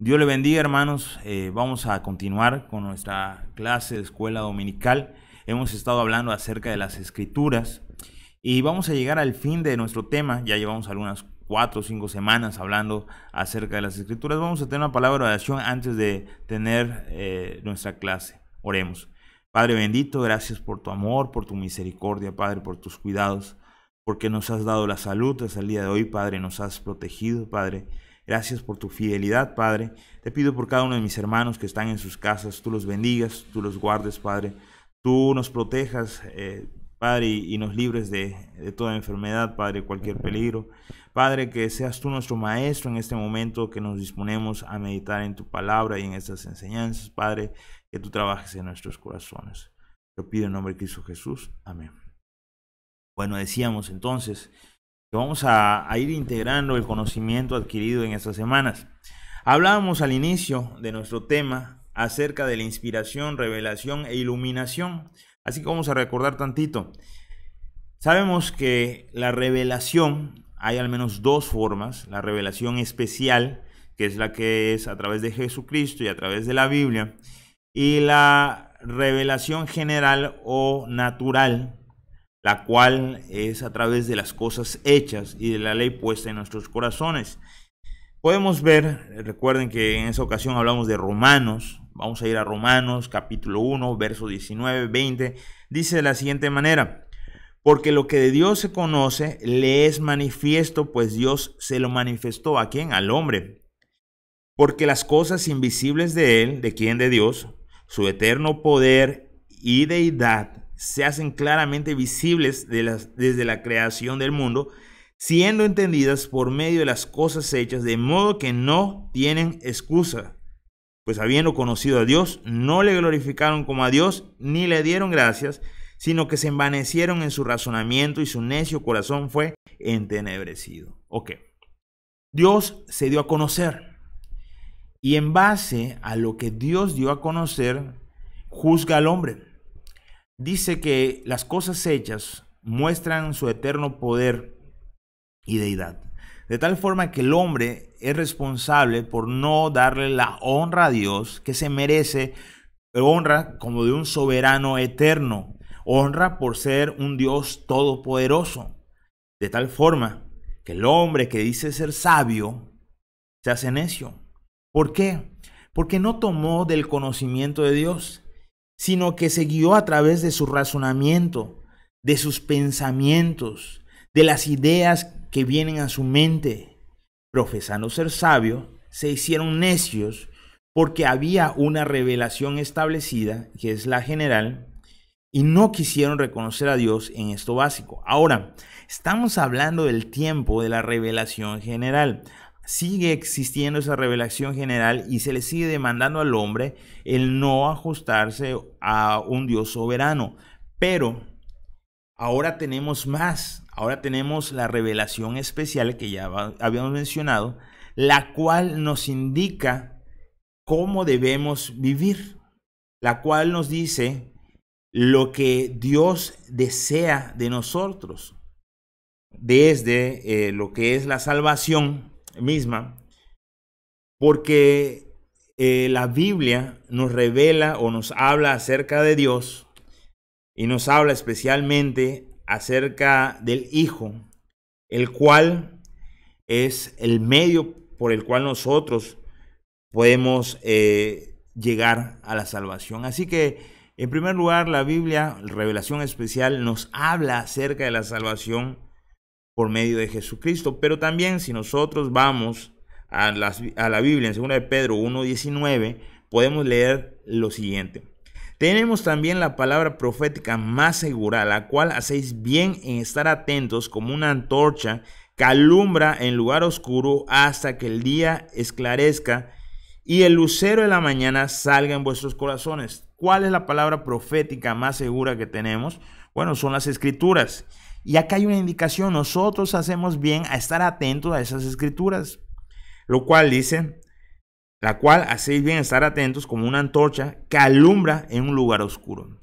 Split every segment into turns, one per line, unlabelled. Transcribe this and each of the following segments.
Dios le bendiga, hermanos. Vamos a continuar con nuestra clase de escuela dominical. Hemos estado hablando acerca de las escrituras y vamos a llegar al fin de nuestro tema. Ya llevamos algunas 4 o 5 semanas hablando acerca de las escrituras. Vamos a tener una palabra de oración antes de tener nuestra clase. Oremos. Padre bendito, gracias por tu amor, por tu misericordia, Padre, por tus cuidados, porque nos has dado la salud hasta el día de hoy, Padre, nos has protegido, Padre. Gracias por tu fidelidad, Padre. Te pido por cada uno de mis hermanos que están en sus casas, tú los bendigas, tú los guardes, Padre. Tú nos protejas, Padre, y nos libres de toda enfermedad, Padre, cualquier peligro. Padre, que seas tú nuestro maestro en este momento que nos disponemos a meditar en tu palabra y en estas enseñanzas, Padre, que tú trabajes en nuestros corazones. Te pido en nombre de Cristo Jesús. Amén. Bueno, decíamos entonces que vamos a ir integrando el conocimiento adquirido en estas semanas. Hablábamos al inicio de nuestro tema acerca de la inspiración, revelación e iluminación. Así que vamos a recordar tantito. Sabemos que la revelación, hay al menos dos formas. La revelación especial, que es la que es a través de Jesucristo y a través de la Biblia. Y la revelación general o natural, la cual es a través de las cosas hechas y de la ley puesta en nuestros corazones. Podemos ver, recuerden que en esa ocasión hablamos de Romanos, vamos a ir a Romanos capítulo 1, verso 19, 20, dice de la siguiente manera: porque lo que de Dios se conoce le es manifiesto, pues Dios se lo manifestó ¿a quién? Al hombre. Porque las cosas invisibles de él, ¿de quién? De Dios, su eterno poder y deidad, se hacen claramente visibles desde la creación del mundo, siendo entendidas por medio de las cosas hechas, de modo que no tienen excusa. Pues habiendo conocido a Dios, no le glorificaron como a Dios, ni le dieron gracias, sino que se envanecieron en su razonamiento y su necio corazón fue entenebrecido. Ok. Dios se dio a conocer. Y en base a lo que Dios dio a conocer, juzga al hombre. Dice que las cosas hechas muestran su eterno poder y deidad. De tal forma que el hombre es responsable por no darle la honra a Dios que se merece, honra como de un soberano eterno, honra por ser un Dios todopoderoso. De tal forma que el hombre que dice ser sabio se hace necio. ¿Por qué? Porque no tomó del conocimiento de Dios, sino que se guió a través de su razonamiento, de sus pensamientos, de las ideas que vienen a su mente. Profesando ser sabio, se hicieron necios porque había una revelación establecida, que es la general, y no quisieron reconocer a Dios en esto básico. Ahora, estamos hablando del tiempo de la revelación general. Sigue existiendo esa revelación general y se le sigue demandando al hombre el no ajustarse a un Dios soberano. Pero ahora tenemos más. Ahora tenemos la revelación especial que ya habíamos mencionado, la cual nos indica cómo debemos vivir, la cual nos dice lo que Dios desea de nosotros, desde lo que es la salvación misma, porque la Biblia nos revela o nos habla acerca de Dios y nos habla especialmente acerca del Hijo, el cual es el medio por el cual nosotros podemos llegar a la salvación. Así que, en primer lugar, la Biblia, revelación especial, nos habla acerca de la salvación por medio de Jesucristo. Pero también si nosotros vamos a la Biblia en 2 de Pedro 1:19, podemos leer lo siguiente: tenemos también la palabra profética más segura, la cual hacéis bien en estar atentos como una antorcha que alumbra en lugar oscuro hasta que el día esclarezca y el lucero de la mañana salga en vuestros corazones. ¿Cuál es la palabra profética más segura que tenemos? Bueno, son las Escrituras. Y acá hay una indicación: nosotros hacemos bien a estar atentos a esas Escrituras, lo cual dice: la cual hacéis bien estar atentos como una antorcha que alumbra en un lugar oscuro.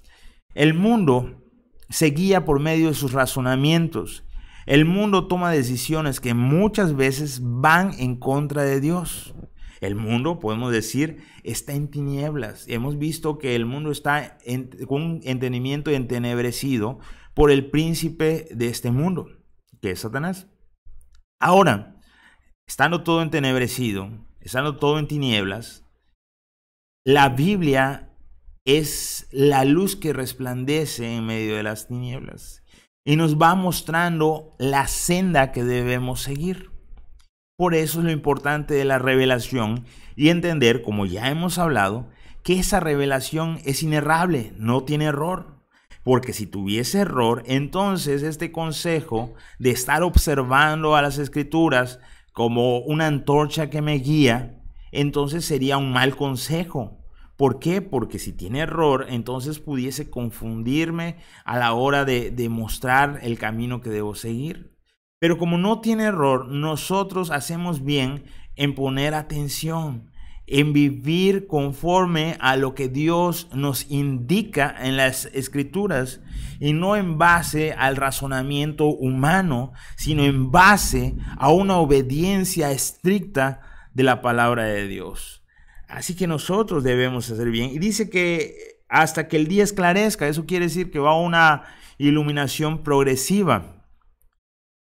El mundo se guía por medio de sus razonamientos. El mundo toma decisiones que muchas veces van en contra de Dios. El mundo, podemos decir, está en tinieblas. Hemos visto que el mundo está con un entendimiento entenebrecido por el príncipe de este mundo, que es Satanás. Ahora, estando todo entenebrecido, estando todo en tinieblas, la Biblia es la luz que resplandece en medio de las tinieblas y nos va mostrando la senda que debemos seguir. Por eso es lo importante de la revelación y entender, como ya hemos hablado, que esa revelación es inerrable, no tiene error. Porque si tuviese error, entonces este consejo de estar observando a las Escrituras como una antorcha que me guía, entonces sería un mal consejo. ¿Por qué? Porque si tiene error, entonces pudiese confundirme a la hora de mostrar el camino que debo seguir. Pero como no tiene error, nosotros hacemos bien en poner atención, en vivir conforme a lo que Dios nos indica en las Escrituras y no en base al razonamiento humano, sino en base a una obediencia estricta de la palabra de Dios. Así que nosotros debemos hacer bien. Y dice que hasta que el día esclarezca, eso quiere decir que va a una iluminación progresiva.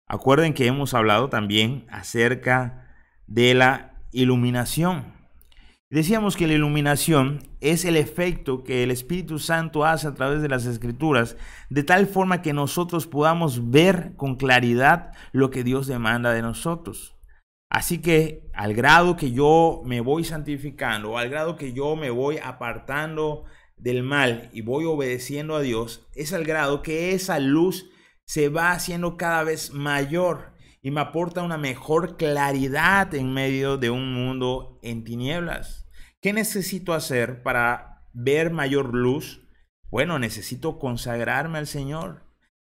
Acuerden que hemos hablado también acerca de la iluminación. Decíamos que la iluminación es el efecto que el Espíritu Santo hace a través de las Escrituras, de tal forma que nosotros podamos ver con claridad lo que Dios demanda de nosotros. Así que al grado que yo me voy santificando, al grado que yo me voy apartando del mal y voy obedeciendo a Dios, es al grado que esa luz se va haciendo cada vez mayor y me aporta una mejor claridad en medio de un mundo en tinieblas. ¿Qué necesito hacer para ver mayor luz? Bueno, necesito consagrarme al Señor.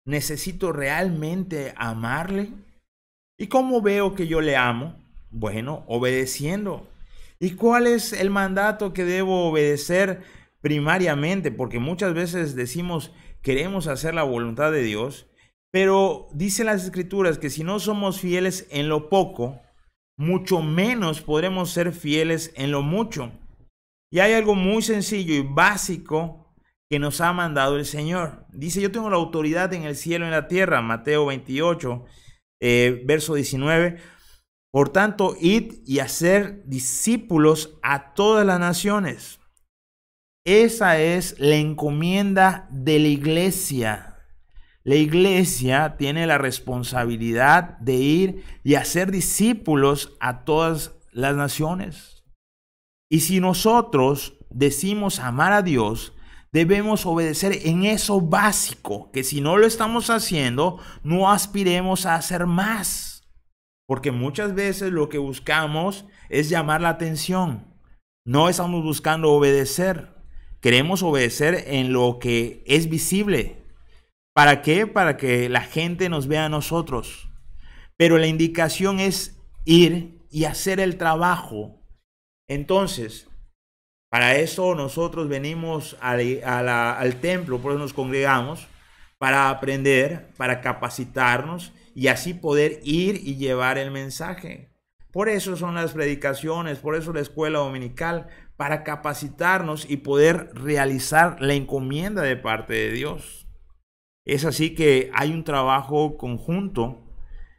Necesito realmente amarle. ¿Y cómo veo que yo le amo? Bueno, obedeciendo. ¿Y cuál es el mandato que debo obedecer primariamente? Porque muchas veces decimos, queremos hacer la voluntad de Dios, pero dicen las Escrituras que si no somos fieles en lo poco, mucho menos podremos ser fieles en lo mucho. Y hay algo muy sencillo y básico que nos ha mandado el Señor. Dice, yo tengo la autoridad en el cielo y en la tierra, Mateo 28, verso 19. Por tanto, id y hacer discípulos a todas las naciones. Esa es la encomienda de la iglesia. La iglesia tiene la responsabilidad de ir y hacer discípulos a todas las naciones. Y si nosotros decimos amar a Dios, debemos obedecer en eso básico, que si no lo estamos haciendo, no aspiremos a hacer más. Porque muchas veces lo que buscamos es llamar la atención. No estamos buscando obedecer. Queremos obedecer en lo que es visible. ¿Para qué? Para que la gente nos vea a nosotros. Pero la indicación es ir y hacer el trabajo. Entonces, para eso nosotros venimos al templo, por eso nos congregamos, para aprender, para capacitarnos y así poder ir y llevar el mensaje. Por eso son las predicaciones, por eso la escuela dominical, para capacitarnos y poder realizar la encomienda de parte de Dios. Es así que hay un trabajo conjunto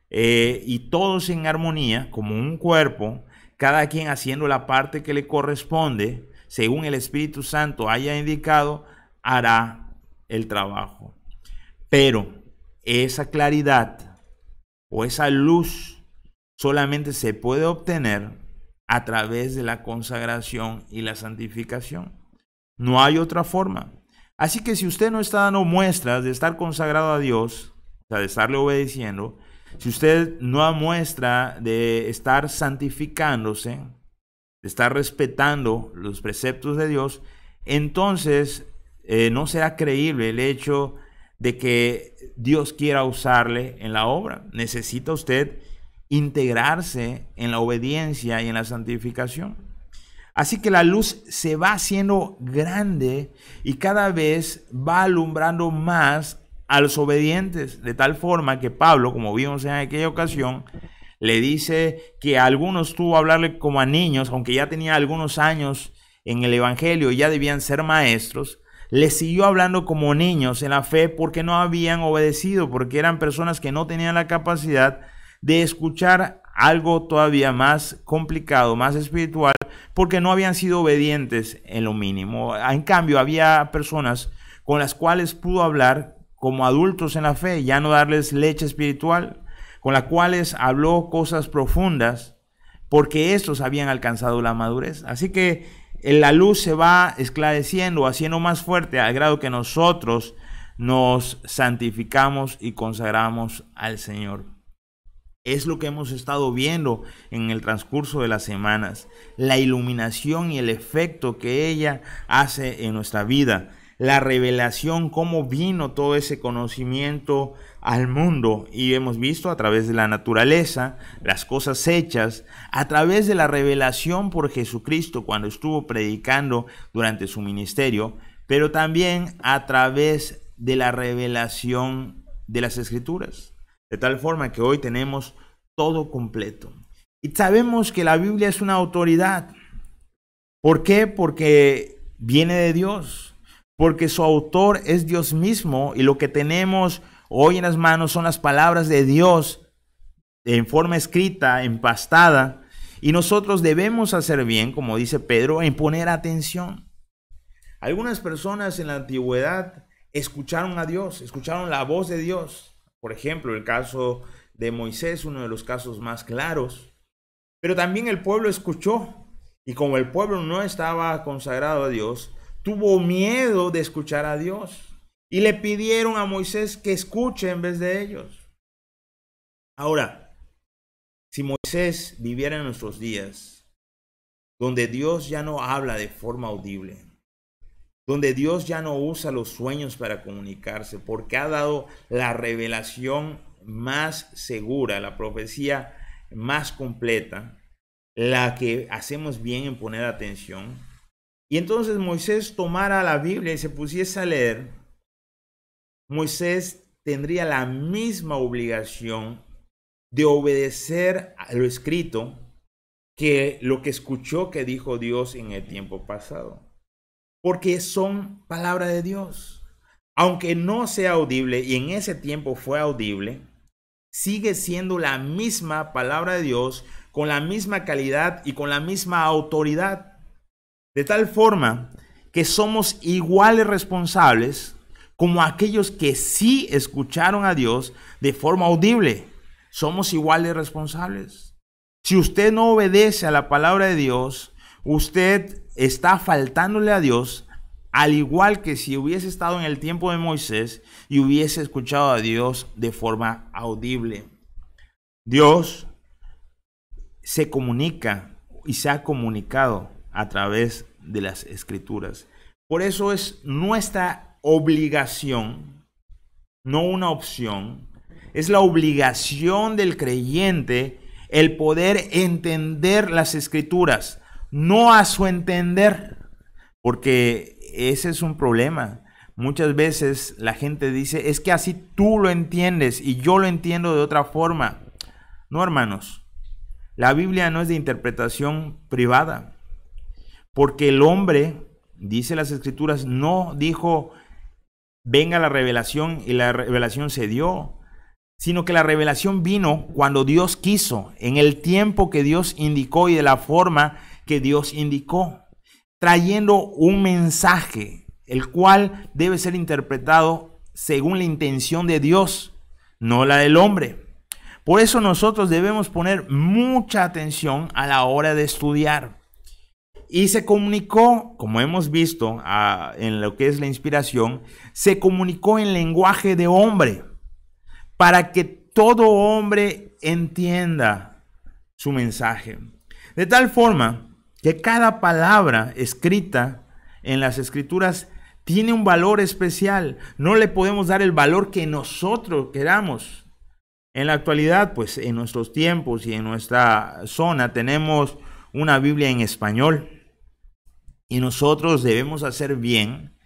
y todos en armonía, como un cuerpo, cada quien haciendo la parte que le corresponde, según el Espíritu Santo haya indicado, hará el trabajo. Pero esa claridad o esa luz solamente se puede obtener a través de la consagración y la santificación. No hay otra forma. Así que si usted no está dando muestras de estar consagrado a Dios, o sea, de estarle obedeciendo, si usted no da muestra de estar santificándose, de estar respetando los preceptos de Dios, entonces no será creíble el hecho de que Dios quiera usarle en la obra. Necesita usted integrarse en la obediencia y en la santificación. Así que la luz se va haciendo grande y cada vez va alumbrando más a los obedientes, de tal forma que Pablo, como vimos en aquella ocasión, Le dice que a algunos tuvo a hablarle como a niños, aunque ya tenía algunos años en el evangelio y ya debían ser maestros. Les siguió hablando como niños en la fe porque no habían obedecido, porque eran personas que no tenían la capacidad de escuchar algo todavía más complicado, más espiritual, porque no habían sido obedientes en lo mínimo. En cambio, había personas con las cuales pudo hablar como adultos en la fe, ya no darles leche espiritual, con las cuales habló cosas profundas, porque estos habían alcanzado la madurez. Así que la luz se va esclareciendo, haciendo más fuerte, al grado que nosotros nos santificamos y consagramos al Señor. Es lo que hemos estado viendo en el transcurso de las semanas, la iluminación y el efecto que ella hace en nuestra vida, la revelación, cómo vino todo ese conocimiento al mundo, y hemos visto a través de la naturaleza, las cosas hechas, a través de la revelación por Jesucristo cuando estuvo predicando durante su ministerio, pero también a través de la revelación de las Escrituras, de tal forma que hoy tenemos todo completo. Y sabemos que la Biblia es una autoridad. ¿Por qué? Porque viene de Dios, porque su autor es Dios mismo, y lo que tenemos hoy en las manos son las palabras de Dios en forma escrita, empastada, y nosotros debemos hacer bien, como dice Pedro, en poner atención. Algunas personas en la antigüedad escucharon a Dios, escucharon la voz de Dios. Por ejemplo, el caso de Moisés, uno de los casos más claros. Pero también el pueblo escuchó, y como el pueblo no estaba consagrado a Dios, tuvo miedo de escuchar a Dios. Y le pidieron a Moisés que escuche en vez de ellos. Ahora, si Moisés viviera en nuestros días, donde Dios ya no habla de forma audible, donde Dios ya no usa los sueños para comunicarse, porque ha dado la revelación más segura, la profecía más completa, la que hacemos bien en poner atención, y entonces Moisés tomara la Biblia y se pusiese a leer, Moisés tendría la misma obligación de obedecer a lo escrito que lo que escuchó que dijo Dios en el tiempo pasado. Porque son palabra de Dios. Aunque no sea audible, y en ese tiempo fue audible, sigue siendo la misma palabra de Dios, con la misma calidad y con la misma autoridad. De tal forma que somos iguales responsables como aquellos que sí escucharon a Dios de forma audible. Somos iguales responsables. Si usted no obedece a la palabra de Dios, usted está faltándole a Dios, al igual que si hubiese estado en el tiempo de Moisés y hubiese escuchado a Dios de forma audible. Dios se comunica y se ha comunicado a través de las Escrituras. Por eso es nuestra obligación, no una opción, es la obligación del creyente el poder entender las Escrituras, no a su entender, porque ese es un problema. Muchas veces la gente dice, es que así tú lo entiendes y yo lo entiendo de otra forma. No, hermanos, la Biblia no es de interpretación privada, porque el hombre, dice las Escrituras, no dijo, venga la revelación y la revelación se dio, sino que la revelación vino cuando Dios quiso, en el tiempo que Dios indicó y de la forma que Dios indicó, trayendo un mensaje, el cual debe ser interpretado según la intención de Dios, no la del hombre. Por eso nosotros debemos poner mucha atención a la hora de estudiar. Y se comunicó, como hemos visto en lo que es la inspiración, se comunicó en lenguaje de hombre, para que todo hombre entienda su mensaje. De tal forma que cada palabra escrita en las Escrituras tiene un valor especial. No le podemos dar el valor que nosotros queramos. En la actualidad, pues en nuestros tiempos y en nuestra zona tenemos una Biblia en español. Y nosotros debemos hacer bien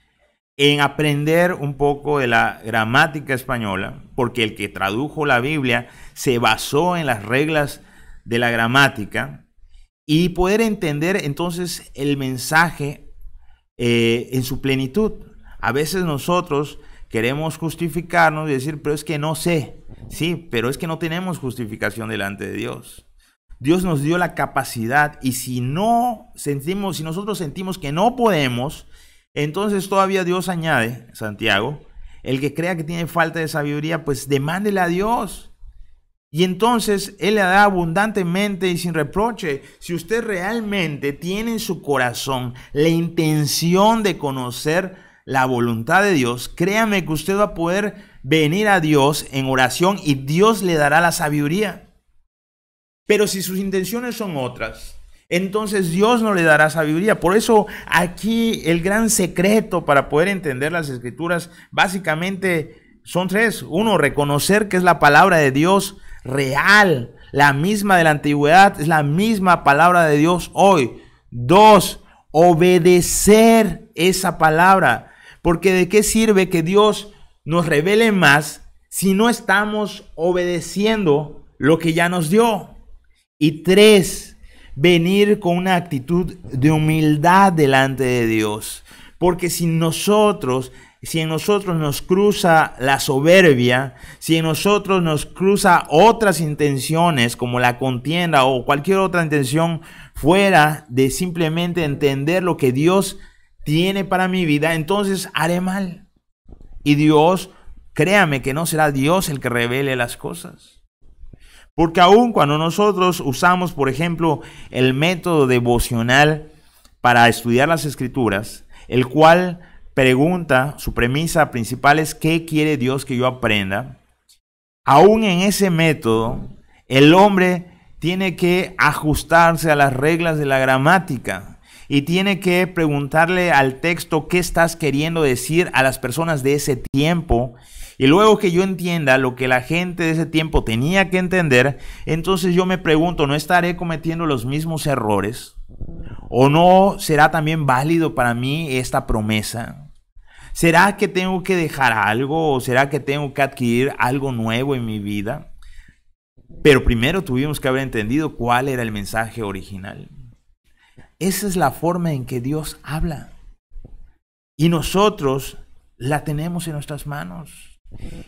en aprender un poco de la gramática española, porque el que tradujo la Biblia se basó en las reglas de la gramática y poder entender entonces el mensaje en su plenitud. A veces nosotros queremos justificarnos y decir, pero es que no sé. Sí, pero es que no tenemos justificación delante de Dios. Dios nos dio la capacidad y si nosotros sentimos que no podemos, entonces todavía Dios añade, Santiago, el que crea que tiene falta de sabiduría, pues demándele a Dios. Y entonces Él le da abundantemente y sin reproche. Si usted realmente tiene en su corazón la intención de conocer la voluntad de Dios, créame que usted va a poder venir a Dios en oración y Dios le dará la sabiduría. Pero si sus intenciones son otras, entonces Dios no le dará sabiduría. Por eso aquí el gran secreto para poder entender las Escrituras básicamente son tres. Uno, reconocer que es la palabra de Dios real, la misma de la antigüedad, es la misma palabra de Dios hoy. Dos, obedecer esa palabra, porque ¿de qué sirve que Dios nos revele más si no estamos obedeciendo lo que ya nos dio? Y tres, venir con una actitud de humildad delante de Dios, porque si en nosotros nos cruza la soberbia, si en nosotros nos cruza otras intenciones como la contienda o cualquier otra intención fuera de simplemente entender lo que Dios tiene para mi vida, entonces haré mal. Y Dios, créame que no será Dios el que revele las cosas. Porque aun cuando nosotros usamos, por ejemplo, el método devocional para estudiar las Escrituras, el cual pregunta, su premisa principal es ¿qué quiere Dios que yo aprenda? Aún en ese método, el hombre tiene que ajustarse a las reglas de la gramática y tiene que preguntarle al texto qué estás queriendo decir a las personas de ese tiempo. Y luego que yo entienda lo que la gente de ese tiempo tenía que entender, entonces yo me pregunto, ¿no estaré cometiendo los mismos errores? ¿O no será también válido para mí esta promesa? ¿Será que tengo que dejar algo o será que tengo que adquirir algo nuevo en mi vida? Pero primero tuvimos que haber entendido cuál era el mensaje original. Esa es la forma en que Dios habla. Y nosotros la tenemos en nuestras manos.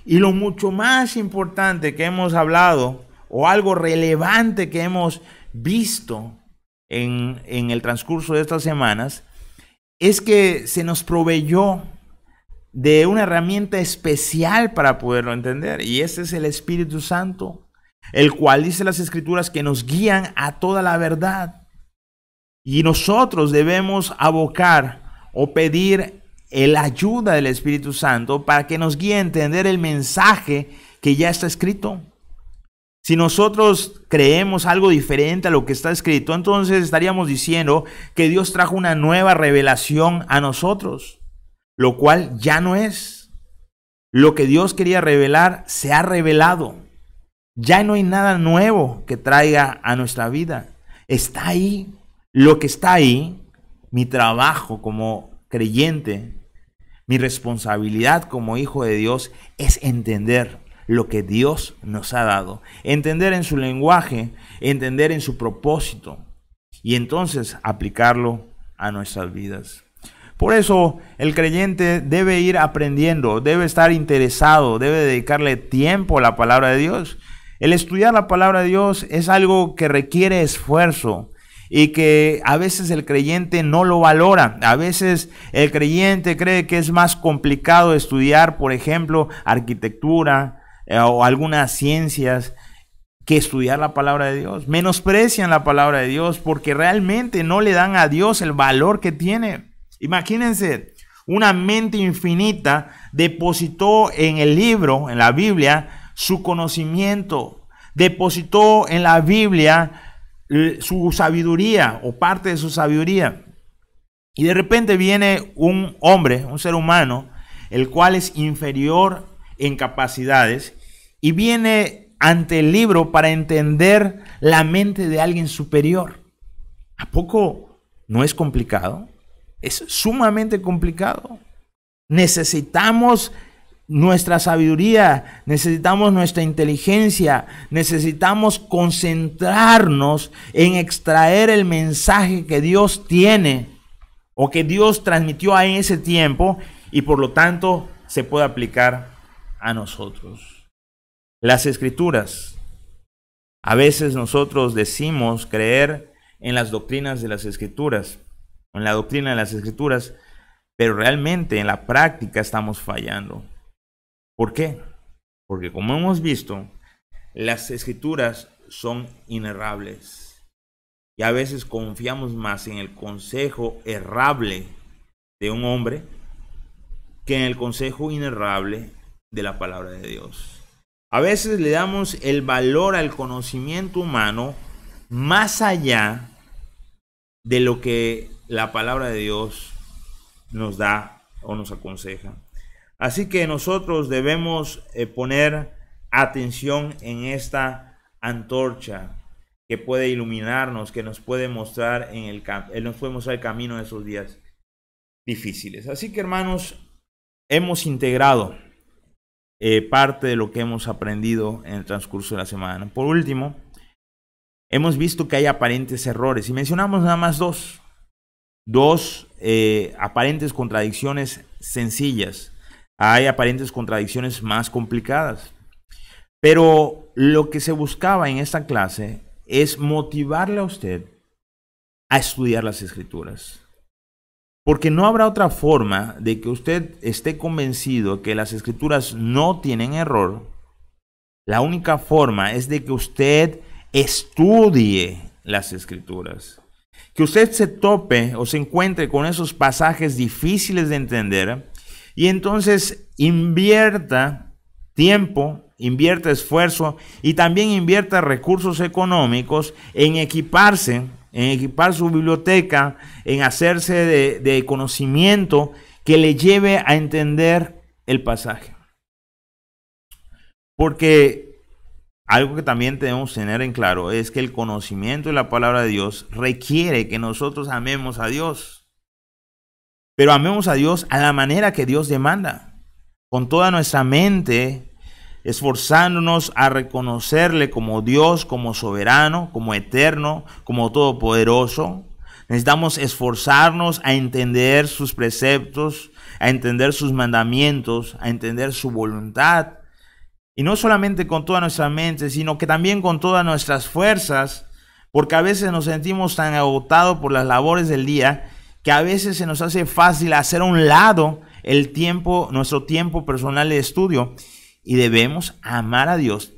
Y lo mucho más importante que hemos hablado, o algo relevante que hemos visto en el transcurso de estas semanas, es que se nos proveyó de una herramienta especial para poderlo entender. Y ese es el Espíritu Santo, el cual dice las Escrituras que nos guían a toda la verdad. Y nosotros debemos abocar o pedir la ayuda del Espíritu Santo para que nos guíe a entender el mensaje que ya está escrito. Si nosotros creemos algo diferente a lo que está escrito, entonces estaríamos diciendo que Dios trajo una nueva revelación a nosotros, lo cual ya no es. Lo que Dios quería revelar se ha revelado. Ya no hay nada nuevo que traiga a nuestra vida. Está ahí. Lo que está ahí, mi trabajo como creyente, mi responsabilidad como hijo de Dios es entender lo que Dios nos ha dado, entender en su lenguaje, entender en su propósito y entonces aplicarlo a nuestras vidas. Por eso el creyente debe ir aprendiendo, debe estar interesado, debe dedicarle tiempo a la palabra de Dios. El estudiar la palabra de Dios es algo que requiere esfuerzo y que a veces el creyente no lo valora. A veces el creyente cree que es más complicado estudiar, por ejemplo, arquitectura o algunas ciencias que estudiar la palabra de Dios. Menosprecian la palabra de Dios porque realmente no le dan a Dios el valor que tiene. Imagínense, una mente infinita depositó en el libro, en la Biblia, su conocimiento. Depositó en la Biblia su sabiduría o parte de su sabiduría. Y de repente viene un hombre, un ser humano, el cual es inferior en capacidades y viene ante el libro para entender la mente de alguien superior. ¿A poco no es complicado? Es sumamente complicado. Necesitamos nuestra sabiduría, necesitamos nuestra inteligencia, necesitamos concentrarnos en extraer el mensaje que Dios tiene o que Dios transmitió en ese tiempo y por lo tanto se puede aplicar a nosotros. Las Escrituras. A veces nosotros decimos creer en las doctrinas de las Escrituras, en la doctrina de las Escrituras, pero realmente en la práctica estamos fallando. ¿Por qué? Porque como hemos visto, las Escrituras son inerrables. Y a veces confiamos más en el consejo errable de un hombre que en el consejo inerrable de la palabra de Dios. A veces le damos el valor al conocimiento humano más allá de lo que la palabra de Dios nos da o nos aconseja. Así que nosotros debemos poner atención en esta antorcha que puede iluminarnos, que nos puede mostrar nos puede mostrar el camino de esos días difíciles. Así que, hermanos, hemos integrado parte de lo que hemos aprendido en el transcurso de la semana. Por último, hemos visto que hay aparentes errores y mencionamos nada más dos aparentes contradicciones sencillas. Hay aparentes contradicciones más complicadas. Pero lo que se buscaba en esta clase es motivarle a usted a estudiar las Escrituras. Porque no habrá otra forma de que usted esté convencido que las Escrituras no tienen error. La única forma es de que usted estudie las Escrituras. Que usted se tope o se encuentre con esos pasajes difíciles de entender y entonces invierta tiempo, invierta esfuerzo y también invierta recursos económicos en equipar su biblioteca, en hacerse de conocimiento que le lleve a entender el pasaje. Porque algo que también debemos tener en claro es que el conocimiento de la palabra de Dios requiere que nosotros amemos a Dios. Pero amemos a Dios a la manera que Dios demanda, con toda nuestra mente, esforzándonos a reconocerle como Dios, como soberano, como eterno, como todopoderoso. Necesitamos esforzarnos a entender sus preceptos, a entender sus mandamientos, a entender su voluntad. Y no solamente con toda nuestra mente, sino que también con todas nuestras fuerzas, porque a veces nos sentimos tan agotados por las labores del día que a veces se nos hace fácil hacer a un lado nuestro tiempo personal de estudio. Y debemos amar a Dios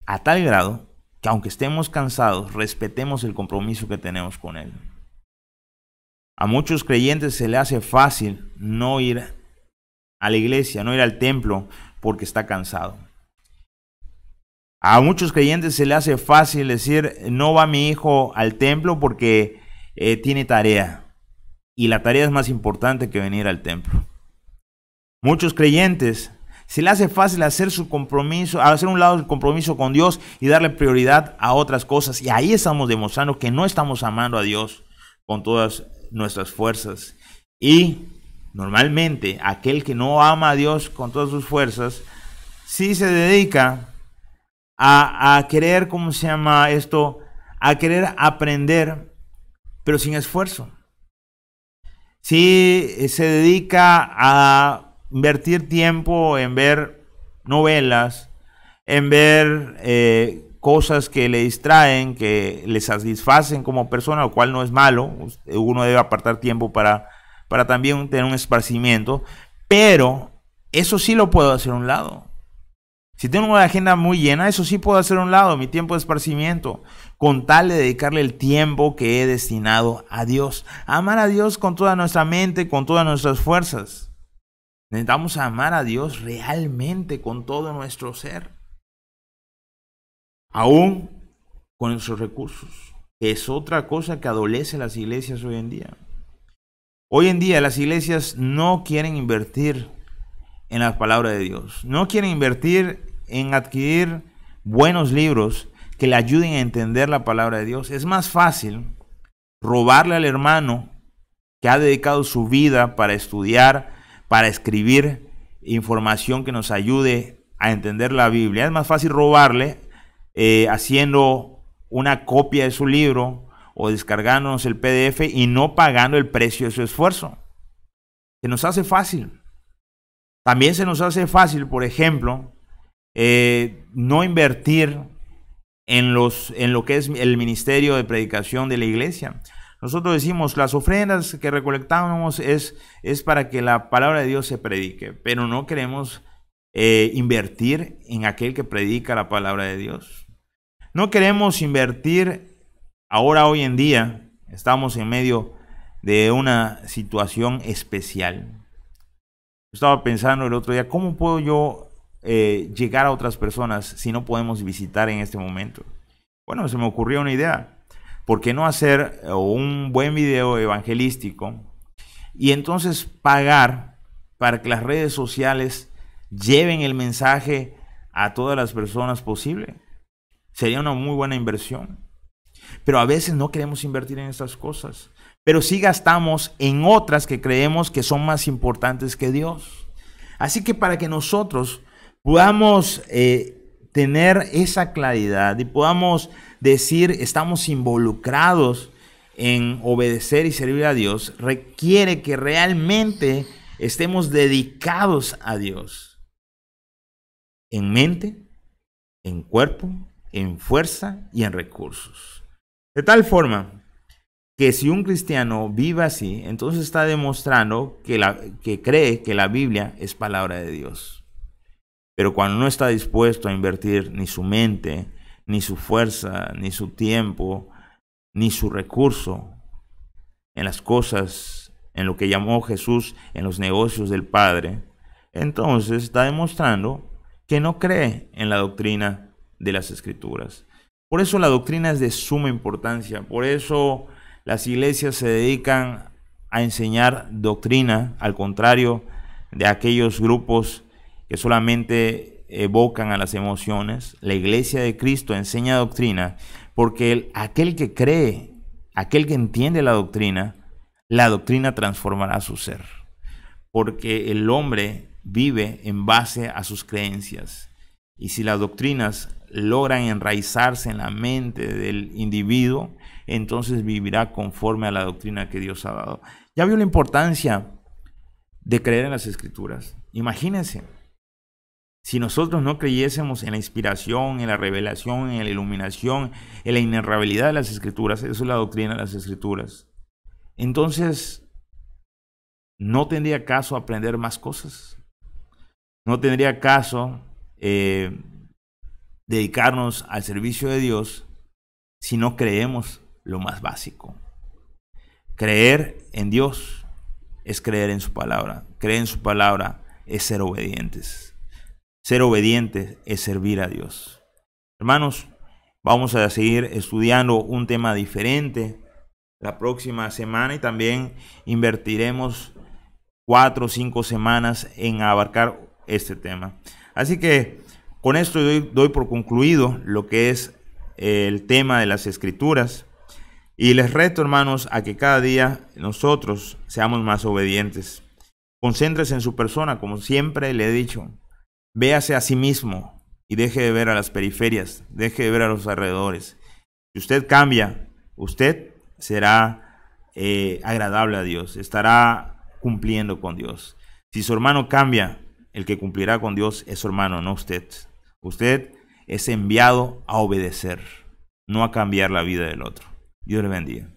a tal grado que aunque estemos cansados, respetemos el compromiso que tenemos con Él. A muchos creyentes se les hace fácil no ir a la iglesia, no ir al templo porque está cansado. A muchos creyentes se les hace fácil decir, no va mi hijo al templo porque tiene tarea. Y la tarea es más importante que venir al templo. Muchos creyentes se les hace fácil hacer su compromiso, hacer un lado el compromiso con Dios y darle prioridad a otras cosas. Y ahí estamos demostrando que no estamos amando a Dios con todas nuestras fuerzas. Y normalmente aquel que no ama a Dios con todas sus fuerzas, sí se dedica a querer, ¿cómo se llama esto? A querer aprender, pero sin esfuerzo. Sí se dedica a invertir tiempo en ver novelas, en ver cosas que le distraen, que le satisfacen como persona, lo cual no es malo. Uno debe apartar tiempo para también tener un esparcimiento, pero eso sí lo puedo hacer a un lado. Si tengo una agenda muy llena, eso sí puedo hacer a un lado, mi tiempo de esparcimiento, con tal de dedicarle el tiempo que he destinado a Dios. Amar a Dios con toda nuestra mente, con todas nuestras fuerzas. Necesitamos amar a Dios realmente con todo nuestro ser. Aún con nuestros recursos. Es otra cosa que adolece las iglesias hoy en día. Hoy en día las iglesias no quieren invertir en la palabra de Dios. No quieren invertir en adquirir buenos libros que le ayuden a entender la palabra de Dios. Es más fácil robarle al hermano que ha dedicado su vida para estudiar, para escribir, información que nos ayude a entender la Biblia. Es más fácil robarle haciendo una copia de su libro o descargándonos el PDF y no pagando el precio de su esfuerzo. Se nos hace fácil. También se nos hace fácil, por ejemplo, no invertir en lo que es el ministerio de predicación de la iglesia. Nosotros decimos, las ofrendas que recolectamos es para que la palabra de Dios se predique, pero no queremos invertir en aquel que predica la palabra de Dios. No queremos invertir hoy en día, estamos en medio de una situación especial. Estaba pensando el otro día, ¿cómo puedo yo llegar a otras personas si no podemos visitar en este momento? Bueno, se me ocurrió una idea. ¿Por qué no hacer un buen video evangelístico y entonces pagar para que las redes sociales lleven el mensaje a todas las personas posible? Sería una muy buena inversión. Pero a veces no queremos invertir en estas cosas, pero sí gastamos en otras que creemos que son más importantes que Dios. Así que para que nosotros podamos tener esa claridad y podamos decir estamos involucrados en obedecer y servir a Dios, requiere que realmente estemos dedicados a Dios en mente, en cuerpo, en fuerza y en recursos. De tal forma que si un cristiano vive así, entonces está demostrando que cree que la Biblia es palabra de Dios. Pero cuando no está dispuesto a invertir ni su mente, ni su fuerza, ni su tiempo, ni su recurso en las cosas, en lo que llamó Jesús, en los negocios del Padre, entonces está demostrando que no cree en la doctrina de las Escrituras. Por eso la doctrina es de suma importancia. Por eso las iglesias se dedican a enseñar doctrina, al contrario de aquellos grupos que solamente evocan a las emociones. La iglesia de Cristo enseña doctrina porque aquel que cree, aquel que entiende la doctrina transformará su ser. Porque el hombre vive en base a sus creencias. Y si las doctrinas logran enraizarse en la mente del individuo, entonces vivirá conforme a la doctrina que Dios ha dado. ¿Ya vio la importancia de creer en las Escrituras? Imagínense, si nosotros no creyésemos en la inspiración, en la revelación, en la iluminación, en la inerrabilidad de las Escrituras, eso es la doctrina de las Escrituras, entonces no tendría caso aprender más cosas. No tendría caso dedicarnos al servicio de Dios si no creemos lo más básico. Creer en Dios es creer en su palabra. Creer en su palabra es ser obedientes. Ser obedientes es servir a Dios. Hermanos, vamos a seguir estudiando un tema diferente la próxima semana y también invertiremos 4 o 5 semanas en abarcar este tema. Así que con esto doy por concluido lo que es el tema de las Escrituras y les reto, hermanos, a que cada día nosotros seamos más obedientes. Concéntrese en su persona, como siempre le he dicho. Véase a sí mismo y deje de ver a las periferias, deje de ver a los alrededores. Si usted cambia, usted será agradable a Dios, estará cumpliendo con Dios. Si su hermano cambia, el que cumplirá con Dios es su hermano, no usted. Usted es enviado a obedecer, no a cambiar la vida del otro. Dios le bendiga.